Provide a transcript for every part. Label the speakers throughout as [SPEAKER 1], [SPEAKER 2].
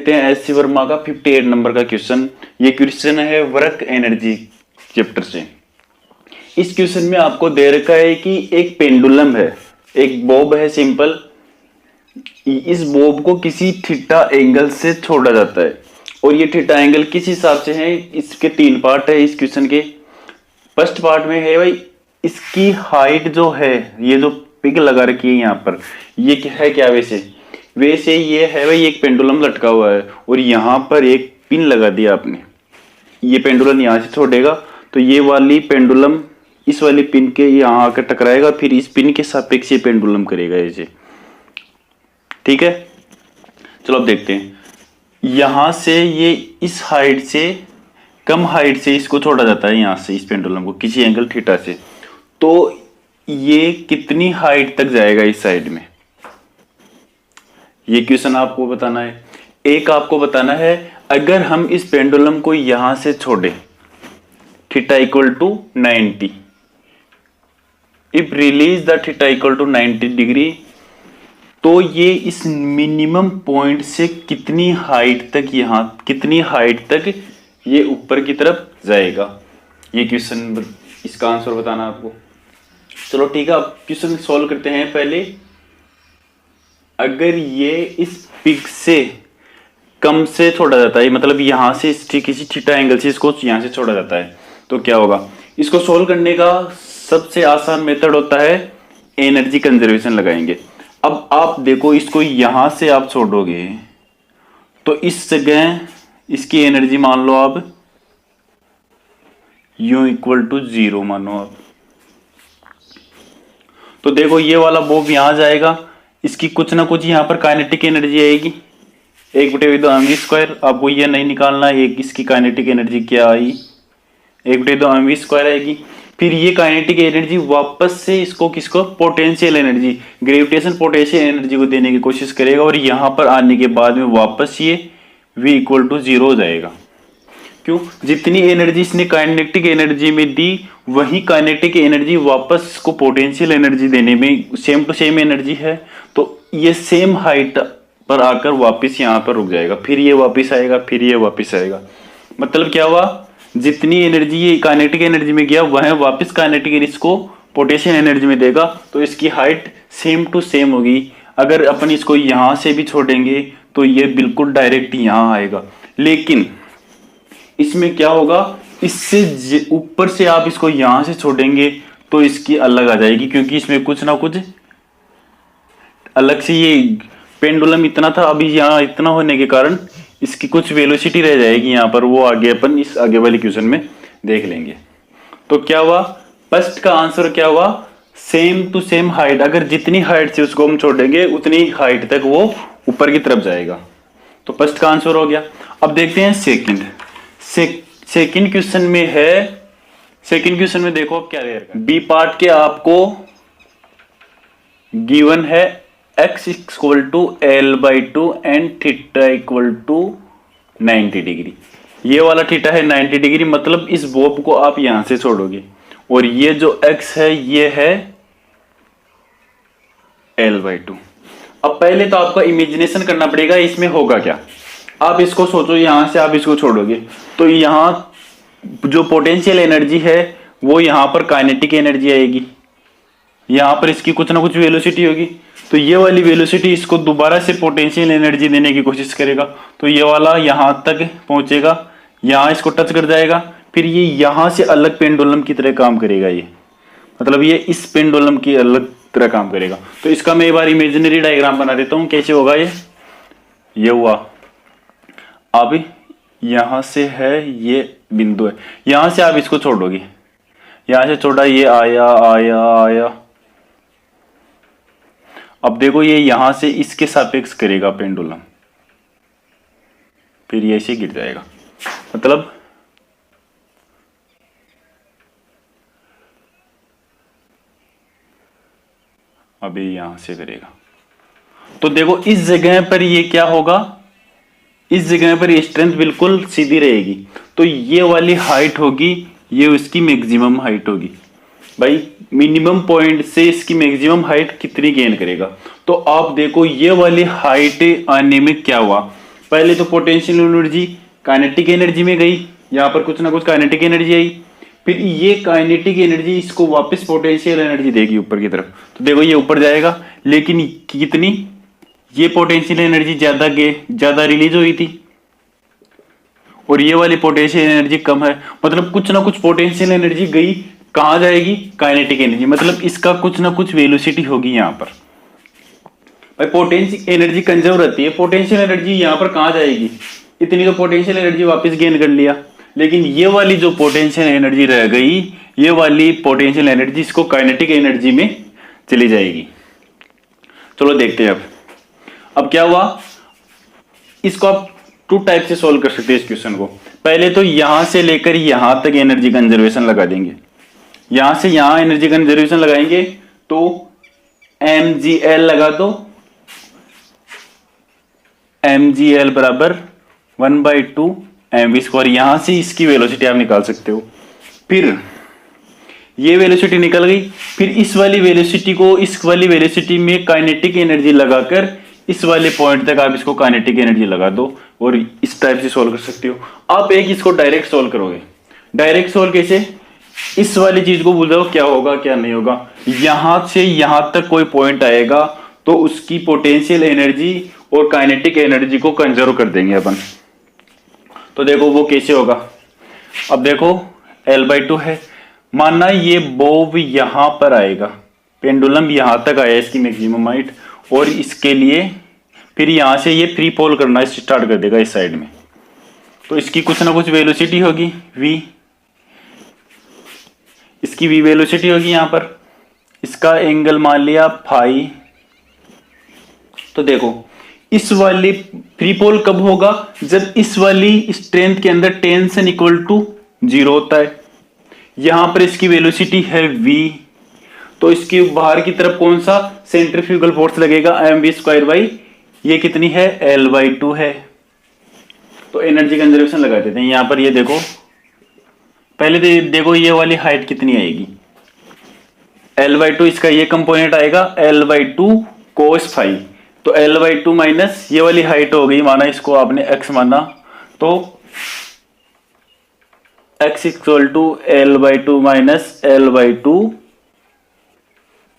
[SPEAKER 1] देखते हैं S C Verma का 58 नंबर का क्वेश्चन। ये क्वेश्चन है वर्क एनर्जी चैप्टर से। इस क्वेश्चन में आपको दे रखा है कि एक पेंडुलम है, एक बॉब है सिंपल। इस बॉब को किसी थीटा एंगल से छोड़ा जाता है और ये थीटा एंगल किस हिसाब से है। इसके 3 पार्ट है इस क्वेश्चन के। फर्स्ट पार्ट में है भाई इसकी हाइट जो है, ये जो पिक लगा रखी है यहाँ पर, ये क्या है, क्या वैसे ये है भाई एक पेंडुलम लटका हुआ है और यहाँ पर एक पिन लगा दिया आपने। ये पेंडुलम यहाँ से छोड़ेगा तो ये वाली पेंडुलम इस वाली पिन के यहाँ आकर टकराएगा, फिर इस पिन के सापेक्ष ये पेंडुलम करेगा ऐसे। ठीक है, चलो अब देखते हैं। यहां से ये इस हाइट से कम हाइट से इसको छोड़ा जाता है, यहां से इस पेंडुलम को किसी एंगल थीटा से। तो ये कितनी हाइट तक जाएगा इस साइड में, ये क्वेश्चन आपको बताना है। एक आपको बताना है अगर हम इस पेंडुलम को यहां से छोड़े theta equal to 90, if release the theta equal to 90 degree, तो ये इस मिनिमम पॉइंट से कितनी हाइट तक ये ऊपर की तरफ जाएगा। ये क्वेश्चन, इसका आंसर बताना आपको। चलो ठीक है, अब क्वेश्चन सॉल्व करते हैं। पहले अगर ये इस पिक से कम से छोड़ा जाता है, मतलब यहां से किसी थीटा एंगल से इसको यहां से छोड़ा जाता है, तो क्या होगा। इसको सॉल्व करने का सबसे आसान मेथड होता है एनर्जी कंजर्वेशन लगाएंगे। अब आप देखो, इसको यहां से आप छोड़ोगे तो इस जगह इसकी एनर्जी मान लो आप U इक्वल टू 0 मानो आप। तो देखो ये वाला बॉब यहां जाएगा, इसकी कुछ ना कुछ यहां पर काइनेटिक एनर्जी आएगी, 1/2mv²। आपको ये नहीं निकालना है इसकी काइनेटिक एनर्जी क्या आई, 1/2mv² आएगी। फिर ये काइनेटिक एनर्जी वापस से इसको किसको, potential energy, gravitation potential energy को देने की कोशिश करेगा और यहां पर आने के बाद में वापस ये v इक्वल टू 0 हो जाएगा। क्यों, जितनी एनर्जी इसने काइनेटिक एनर्जी में दी वही काइनेटिक एनर्जी वापस इसको पोटेंशियल एनर्जी देने में सेम टू सेम एनर्जी है, तो ये सेम हाइट पर आकर वापस यहाँ पर रुक जाएगा, फिर ये वापस आएगा, फिर ये वापस आएगा। मतलब क्या हुआ, जितनी एनर्जी ये काइनेटिक एनर्जी में गया वह वापस काइनेटिक एनर्जी को पोटेंशियल एनर्जी में देगा, तो इसकी हाइट सेम टू सेम होगी। अगर अपन इसको यहां से भी छोड़ेंगे तो ये बिल्कुल डायरेक्ट यहां आएगा, लेकिन इसमें क्या होगा, इससे ऊपर से आप इसको यहां से छोड़ेंगे तो इसकी अलग आ जाएगी, क्योंकि इसमें कुछ ना कुछ अलग से, ये पेंडुलम इतना था, अभी यहाँ इतना होने के कारण इसकी कुछ वेलोसिटी रह जाएगी यहाँ पर, वो आगे अपन इस आगे वाले क्वेश्चन में देख लेंगे। तो क्या हुआ, फर्स्ट का आंसर क्या हुआ, सेम टू सेम हाइट। अगर जितनी हाइट से उसको हम छोड़ेंगे उतनी हाइट तक वो ऊपर की तरफ जाएगा, तो फर्स्ट का आंसर हो गया। अब देखते हैं सेकंड क्वेश्चन में है। सेकंड क्वेश्चन में देखो अब क्या दे रखा है। बी पार्ट के आपको गिवन है x equal to L/2 and theta equal to 90 degree. ये वाला थीटा है 90 डिग्री, मतलब इस बॉब को आप यहां से छोड़ोगे और ये जो x है ये है L/2। अब पहले तो आपका इमेजिनेशन करना पड़ेगा इसमें होगा क्या। आप इसको सोचो, यहां से आप इसको छोड़ोगे तो यहां जो पोटेंशियल एनर्जी है वो यहां पर काइनेटिक एनर्जी आएगी, यहां पर इसकी कुछ ना कुछ वेलोसिटी होगी, तो ये वाली वेलोसिटी इसको दोबारा से पोटेंशियल एनर्जी देने की कोशिश करेगा, तो ये वाला यहां तक पहुंचेगा, यहां इसको टच कर जाएगा, फिर ये यहां से अलग पेंडुलम की तरह काम करेगा। ये मतलब ये इस पेंडुलम की अलग तरह काम करेगा। तो इसका मैं एक बार इमेजिनरी डायग्राम बना देता हूं, कैसे होगा ये हुआ। अब यहां से है ये बिंदु है, यहां से आप इसको छोड़ोगे, यहां से छोड़ा, ये आया आया आया। अब देखो ये यहां से इसके सापेक्ष करेगा पेंडुलम, फिर ये ऐसे गिर जाएगा। मतलब अभी यहां से करेगा, तो देखो इस जगह पर ये क्या होगा, इस जगह पर ये स्ट्रेंथ बिल्कुल सीधी रहेगी, तो ये वाली हाइट होगी, ये उसकी मैक्सिमम हाइट होगी। भाई मिनिमम पॉइंट से इसकी मैक्सिमम हाइट कितनी गेन करेगा, तो आप देखो ये वाली हाइट आने में क्या हुआ, पहले तो पोटेंशियल एनर्जी काइनेटिक एनर्जी में गई, यहाँ पर कुछ ना कुछ काइनेटिक एनर्जी आई, फिर ये काइनेटिक एनर्जी इसको वापस पोटेंशियल एनर्जी देगी ऊपर की तरफ। तो देखो ये ऊपर जाएगा, लेकिन कितनी, ये पोटेंशियल एनर्जी ज्यादा रिलीज हुई थी और ये वाली पोटेंशियल एनर्जी कम है, मतलब कुछ ना कुछ पोटेंशियल एनर्जी गई, कहां जाएगी, काइनेटिक एनर्जी, मतलब इसका कुछ ना कुछ वेलोसिटी होगी यहाँ पर। भाई पोटेंशियल एनर्जी कंजर्व रहती है, पोटेंशियल एनर्जी यहाँ पर कहां जाएगी, इतनी तो पोटेंशियल एनर्जी वापस गेन कर लिया, लेकिन ये वाली जो पोटेंशियल एनर्जी रह गई, ये वाली पोटेंशियल एनर्जी इसको काइनेटिक एनर्जी में चली जाएगी। चलो देखते हैं अब क्या हुआ। इसको आप टू टाइप से सोल्व कर सकते हैं इस क्वेश्चन को। पहले तो यहां से लेकर यहां तक एनर्जी कंजर्वेशन लगा देंगे, यहां से यहां एनर्जी कंजर्वेशन लगाएंगे तो mgl लगा दो, mgl बराबर 1/2 mv²। यहां से इसकी वेलोसिटी आप निकाल सकते हो। फिर ये वेलोसिटी निकल गई, फिर इस वाली वेलोसिटी को इस वाली वेलोसिटी में काइनेटिक एनर्जी लगाकर इस वाले पॉइंट तक आप इसको काइनेटिक एनर्जी लगा दो और इस टाइप से सोल्व कर सकते हो। आप एक इसको डायरेक्ट सोल्व करोगे, डायरेक्ट सोल्व कैसे, इस वाली चीज को भूल जाओ क्या होगा क्या नहीं होगा। यहां से यहां तक कोई पॉइंट आएगा तो उसकी पोटेंशियल एनर्जी और काइनेटिक एनर्जी को कंजर्व कर देंगे अपन। तो देखो वो कैसे होगा। अब देखो L/2 है, मानना ये बॉब यहां पर आएगा, पेंडुलम यहां तक आया इसकी मैक्सिमम हाइट, और इसके लिए फिर यहां से ये फ्री फॉल करना स्टार्ट कर देगा इस साइड में, तो इसकी कुछ ना कुछ वेलोसिटी होगी v, इसकी v वेलोसिटी होगी यहां पर, इसका एंगल मान लिया फाई। तो देखो इस वाली फ्री फॉल कब होगा, जब इस वाली स्ट्रेंथ के अंदर टेंशन इक्वल टू 0 होता है। यहां पर इसकी वेलोसिटी है v, तो इसकी बाहर की तरफ कौन सा सेंट्रीफ्यूगल फोर्स लगेगा, mv², ये कितनी है, L/2 है। तो एनर्जी कंजर्वेशन लगा देते हैं यहां पर। ये देखो पहले तो देखो ये वाली हाइट कितनी आएगी, L/2 इसका ये कंपोनेंट आएगा L/2 cos फाई, तो L/2 माइनस ये वाली हाइट हो गई, माना इसको आपने x माना, तो x equal to L/2 minus L/2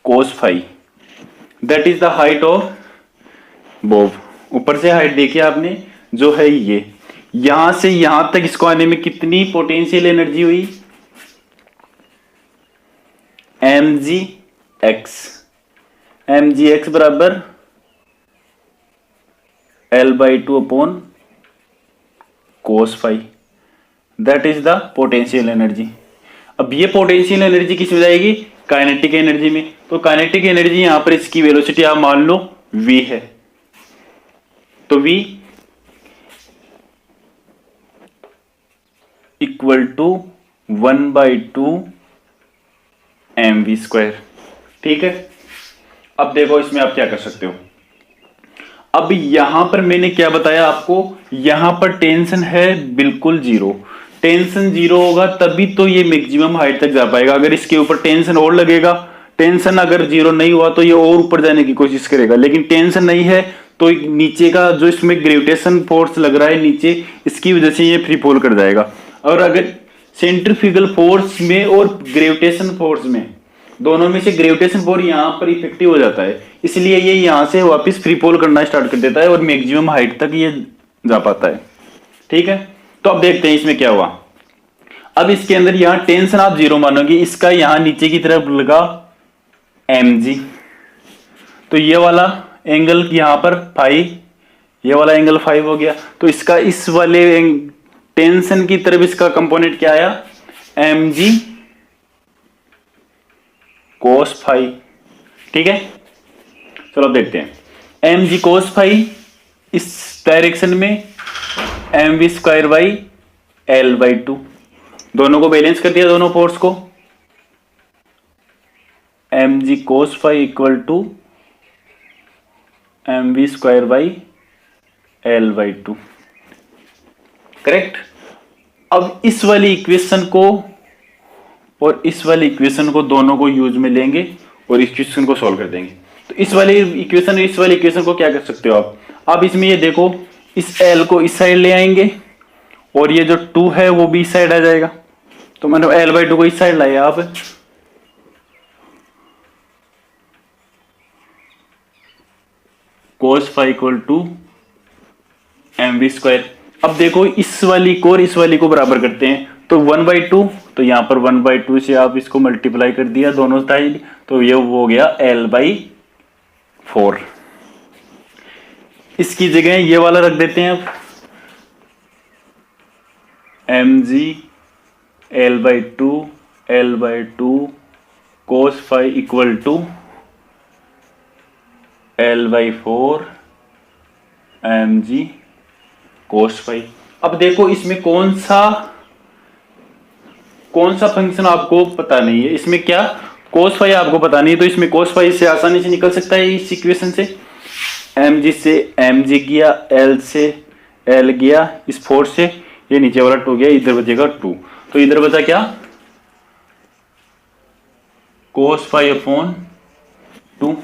[SPEAKER 1] cos phi, that is the height of bob. ऊपर से हाइट देखिए आपने जो है ये, यहां से यहां तक इसको आने में कितनी पोटेंशियल एनर्जी हुई, mgx बराबर L/2 upon cos phi, that is the potential energy. अब ये पोटेंशियल एनर्जी किस में जाएगी, काइनेटिक एनर्जी में। तो काइनेटिक एनर्जी यहां पर इसकी वेलोसिटी आप मान लो v है, तो v इक्वल टू 1/2 mv²। ठीक है, अब देखो इसमें आप क्या कर सकते हो। अब यहां पर मैंने क्या बताया आपको, यहां पर टेंशन है बिल्कुल 0, टेंशन 0 होगा तभी तो ये मैक्सिमम हाइट तक जा पाएगा। अगर इसके ऊपर टेंशन और लगेगा, टेंशन अगर 0 नहीं हुआ तो ये और ऊपर जाने की कोशिश करेगा, लेकिन टेंशन नहीं है तो नीचे का जो इसमें ग्रेविटेशन फोर्स लग रहा है नीचे, इसकी वजह से ये फ्री फॉल कर जाएगा। और अगर सेंट्रीफ्यूगल फोर्स में और ग्रेविटेशन फोर्स में, दोनों में से ग्रेविटेशन फोर्स यहाँ पर इफेक्टिव हो जाता है, इसलिए ये यहाँ से वापस फ्री फॉल करना स्टार्ट कर देता है और मैक्सिमम हाइट तक ये जा पाता है। ठीक है, तो अब देखते हैं इसमें क्या हुआ। अब इसके अंदर यहाँ टेंशन आप 0 मानोगे, इसका यहाँ नीचे की तरफ लगा mg, तो ये वाला एंगल यहाँ पर फाई, ये वाला एंगल 5 हो गया, तो इसका इस वाले टेंशन की तरफ इसका कंपोनेंट क्या आया, mg cos फाई। ठीक है, चलो अब देखते हैं mg cos फाई इस डायरेक्शन में mv² L/2, दोनों को बैलेंस कर दिया, दोनों फोर्स को, mg cos phi equal to mv² L/2। Correct. अब इस वाली इक्वेशन को और इस वाली इक्वेशन को दोनों को यूज में लेंगे और इस क्वेश्चन को सॉल्व कर देंगे। तो इस वाली इक्वेशन को क्या कर सकते हो आप इसमें ये देखो, इस एल को इस साइड ले आएंगे और ये जो 2 है वो भी इस साइड आ जाएगा। तो मैंने L/2 को इस साइड लाया आप, cos phi equal to mv²। अब देखो इस वाली को और इस वाली को बराबर करते हैं, तो 1/2, तो यहां पर 1/2 से आप इसको मल्टीप्लाई कर दिया दोनों साइड, तो ये हो गया L/4। इसकी जगह ये वाला रख देते हैं अब, mg L/2 cos phi equal to L/4 mg cos phi। अब देखो इसमें कौन सा फंक्शन आपको पता नहीं है, इसमें क्या cos phi आपको पता नहीं है, तो इसमें cos phi से आसानी से निकल सकता है इस इक्वेशन से। mg से mg गया, l से l गया, इस 4 से ये नीचे वाला 2 गया, इधर बचेगा 2, तो इधर बचा क्या cos phi अपॉन 2।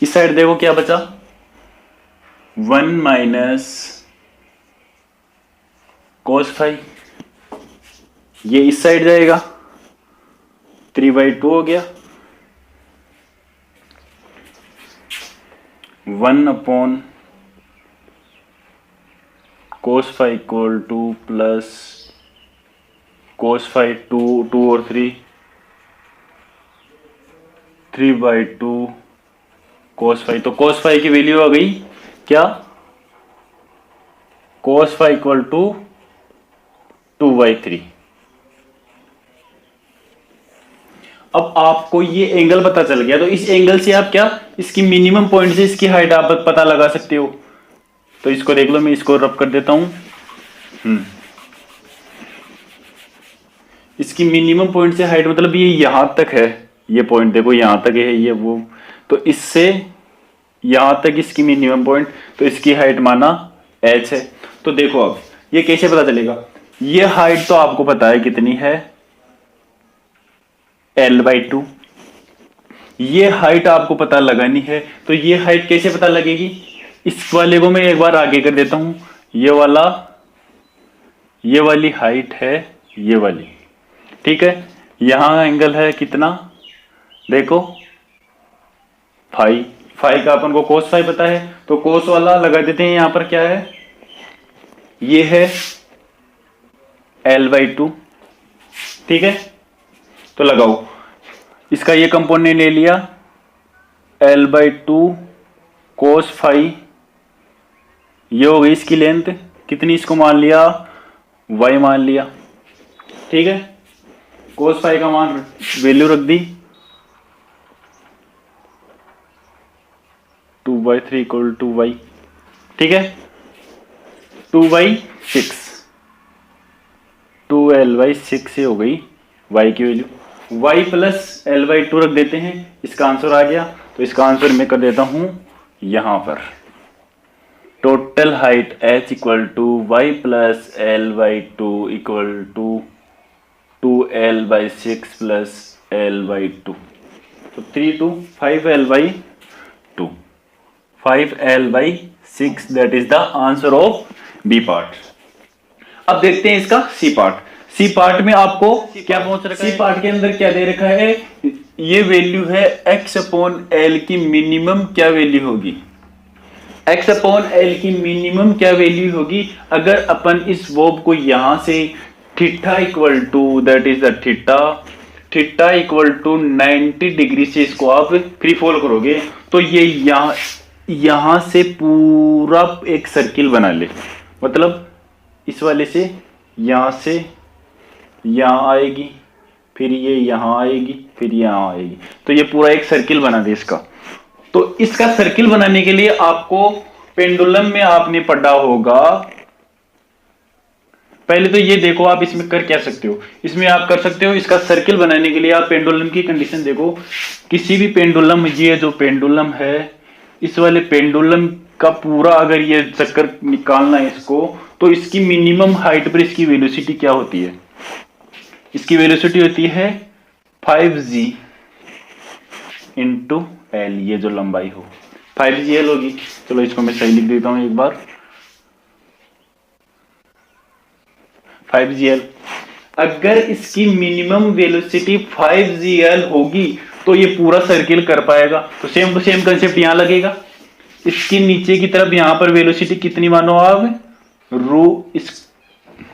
[SPEAKER 1] इस साइड देखो क्या बचा 1 माइनस cos phi, ये इस साइड जाएगा 3/2 हो गया, 1 upon cos phi equal two plus cos phi 2 और 3/2 cos phi। तो cos phi की वैल्यू आ गई क्या cos phi इक्वल टू 2/3। अब आपको ये एंगल पता चल गया, तो इस एंगल से आप क्या इसकी मिनिमम पॉइंट से इसकी हाइट आप पता लगा सकते हो। तो इसको देख लो, मैं इसको रब कर देता हूं। इसकी मिनिमम पॉइंट से हाइट मतलब ये यहां तक है, ये पॉइंट देखो यहां तक है, ये वो, तो इससे यहां तक इसकी मिनिमम पॉइंट, तो इसकी हाइट माना h है। तो देखो अब ये कैसे पता चलेगा, ये हाइट तो आपको पता है कितनी है L/2, ये हाइट आपको पता लगानी है, तो ये हाइट कैसे पता लगेगी, इस वाले को मैं एक बार आगे कर देता हूं, ये वाली हाइट है ये वाली, ठीक है। यहां एंगल है कितना देखो फाई का अपन को cos phi पता है, तो cos वाला लगा देते हैं, यहां पर क्या है ये है L/2, ठीक है। तो लगाओ, इसका ये कंपोनेंट ले लिया L/2 cos phi, ये हो गई इसकी लेंथ कितनी, इसको मान लिया y मान लिया, ठीक है। cos phi का मान वैल्यू रख दी 2/3 इक्वल टू y, ठीक है। 2/6 2l/6 से हो गई y की वैल्यू, y प्लस L/2 रख देते हैं, इसका आंसर आ गया। तो इसका आंसर मैं कर देता हूं यहां पर, total height h equal to y plus L/2 equal to 2l/6 plus L/2, तो 5l/6 that is the answer of B part. अब देखते हैं इसका सी पार्ट। सी पार्ट में आपको क्या पहुंच रखा है, सी पार्ट के अंदर क्या दे रखा है, ये वैल्यू है x अपॉन एल की मिनिमम क्या वैल्यू होगी, x अपॉन एल की मिनिमम क्या वैल्यू होगी अगर अपन इस वर्ब को यहां से theta equal to that is the theta equal to 90 degree से इसको आप फ्री फॉल करोगे, तो ये यहां से पूरा एक सर्किल बना ले, मतलब इस वाले से यहां आएगी, फिर ये यहां आएगी, फिर यहां आएगी, तो ये पूरा एक सर्किल बना दे इसका। तो इसका सर्किल बनाने के लिए आपको पेंडुलम में आपने पढ़ा होगा, पहले तो ये देखो आप इसमें कर क्या सकते हो, इसमें आप कर सकते हो इसका सर्किल बनाने के लिए आप पेंडुलम की कंडीशन देखो, किसी भी पेंडुलम, ये जो पेंडुलम है इस वाले पेंडुलम का पूरा अगर ये चक्कर निकालना है इसको, तो इसकी मिनिमम हाइट पर इसकी वेलोसिटी क्या होती है, इसकी वेलोसिटी होती है 5g इंटू एल, ये जो लंबाई हो 5gl होगी। चलो इसको मैं सही लिख देता हूं एक बार, 5gl। अगर इसकी मिनिमम वेलोसिटी 5gl होगी तो ये पूरा सर्किल कर पाएगा। तो सेम टू सेम कंसेप्ट यहां लगेगा। इसके नीचे की तरफ यहां पर वेलोसिटी कितनी मानो आप,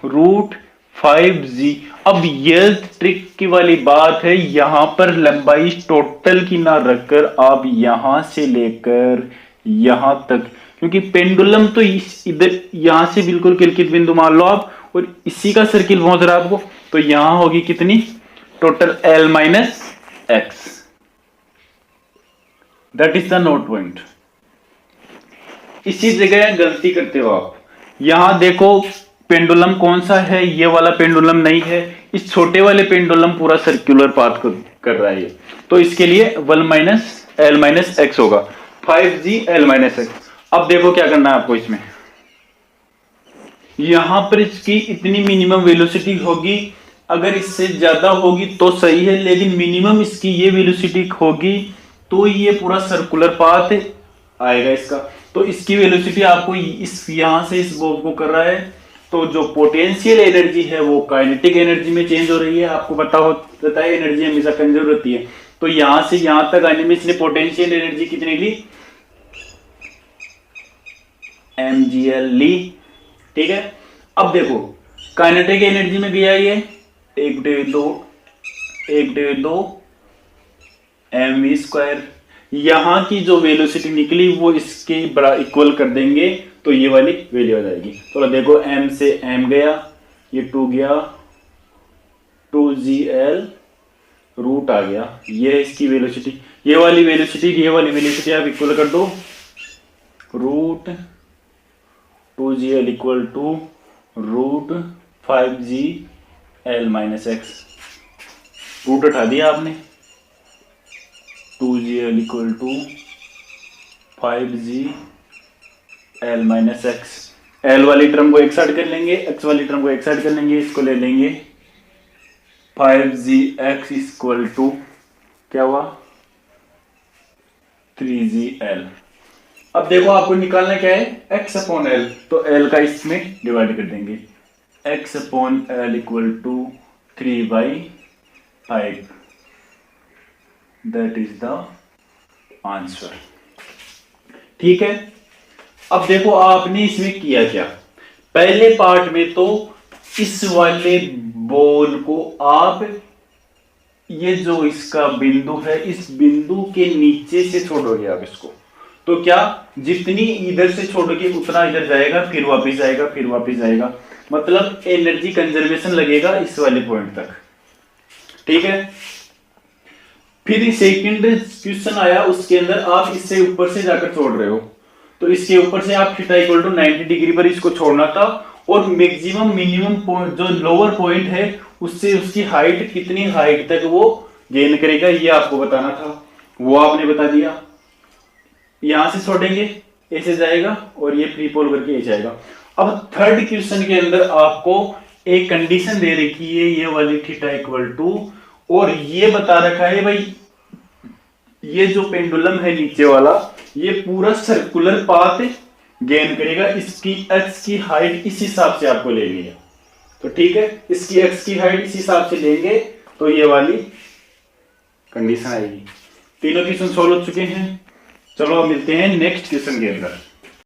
[SPEAKER 1] रूट 5g। अब ये ट्रिक की वाली बात है, यहां पर लंबाई टोटल की ना रखकर आप यहां से लेकर यहां तक, क्योंकि पेंडुलम तो इधर यहां से बिल्कुल किलकित बिंदु मान लो आप, और इसी का सर्किल पहुंच रहा है आपको, तो यहां होगी कितनी total L minus x. That is the note point. इसी जगह गलती करते हो आप। यहां देखो पेंडुलम कौन सा है, ये वाला पेंडुलम नहीं है, इस छोटे वाले पेंडुलम पूरा सर्कुलर पाथ कर रहा है, तो इसके लिए 1 माइनस L माइनस एक्स होगा, 5g L माइनस एक्स। अब देखो क्या करना है आपको इसमें, यहां पर इसकी इतनी मिनिमम वेलोसिटी होगी, अगर इससे ज्यादा होगी तो सही है, लेकिन मिनिमम इसकी ये वेलोसिटी होगी तो ये पूरा सर्कुलर पाथ आएगा इसका। तो इसकी वेलोसिटी आपको इस यहां से इस बॉब को कर रहा है, तो जो पोटेंशियल एनर्जी है वो काइनेटिक एनर्जी में चेंज हो रही है। आपको पता है एनर्जी हमेशा कंजर्व रहती है, तो यहां से यहां तक आने में इसने पोटेंशियल एनर्जी कितनी ली, mgl ली। ठीक है, अब देखो काइनेटिक एनर्जी में गया ये 1/2 mv²। यहां की जो वेलोसिटी निकली वो इसके बड़ा इक्वल कर देंगे तो ये वाली वैल्यू आ जाएगी। तो देखो m से m गया, ये 2 गया, 2gl रूट आ गया, ये है इसकी वेलोसिटी। ये वाली वेलोसिटी आप इक्वल कर दो, root 2gl equal to root 5g L minus x. Root उठा दिया आपने, 2gl equal to 5g L minus x. L वाली टर्म को एक साइड कर लेंगे, x वाली टर्म को एक साइड कर लेंगे, इसको ले लेंगे 5gx इक्वल टू क्या हुआ 3gl। अब देखो आपको निकालना क्या है, x अपॉन L, तो L का इसमें डिवाइड कर देंगे, x upon L equal to 3/5। That is the answer. ठीक है, अब देखो आपने इसमें किया क्या, पहले पार्ट में तो इस वाले बॉल को आप ये जो इसका बिंदु है इस बिंदु के नीचे से छोड़ोगे आप इसको, तो क्या जितनी इधर से छोड़ोगे उतना इधर जाएगा, फिर वापस आएगा, फिर वापस आएगा, मतलब एनर्जी कंजर्वेशन लगेगा इस वाले पॉइंट तक। ठीक है, फिर सेकंड क्वेश्चन आया, उसके अंदर आप इससे ऊपर से जाकर छोड़ रहे हो, तो इसके ऊपर से आप थीटा इक्वल टू 90 डिग्री पर इसको छोड़ना था, और मैक्सिमम मिनिमम पॉइंट जो लोअर पॉइंट है उससे उसकी हाइट कितनी हाइट तक वो गेन करेगा ये आपको बताना था, वो आपने बता दिया। यहां से छोड़ेंगे ऐसे जाएगा और ये फ्री पोल करके ऐसे जाएगा। अब थर्ड क्वेश्चन के अंदर आपको एक कंडीशन दे रखी है ये वाली थीटा इक्वल टू, और ये बता रखा है भाई ये जो पेंडुलम है नीचे वाला ये पूरा सर्कुलर पाथ गेन करेगा, इसकी एक्स की हाइट इस हिसाब से आपको लेनी है। तो ठीक है, इसकी एक्स की हाइट इस हिसाब से लेंगे तो ये वाली कंडीशन आएगी। तीनों क्वेश्चन सॉल्व हो चुके हैं, चलो अब मिलते हैं नेक्स्ट क्वेश्चन के अंदर।